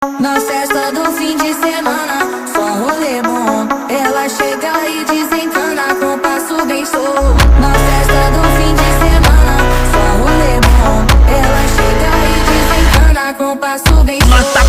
Na festa do fim de semana, só rolê bom. Ela chega e desencana com passo bem solto. Na festa do fim de semana, só rolê bom. Ela chega e desencana com passo bem solto.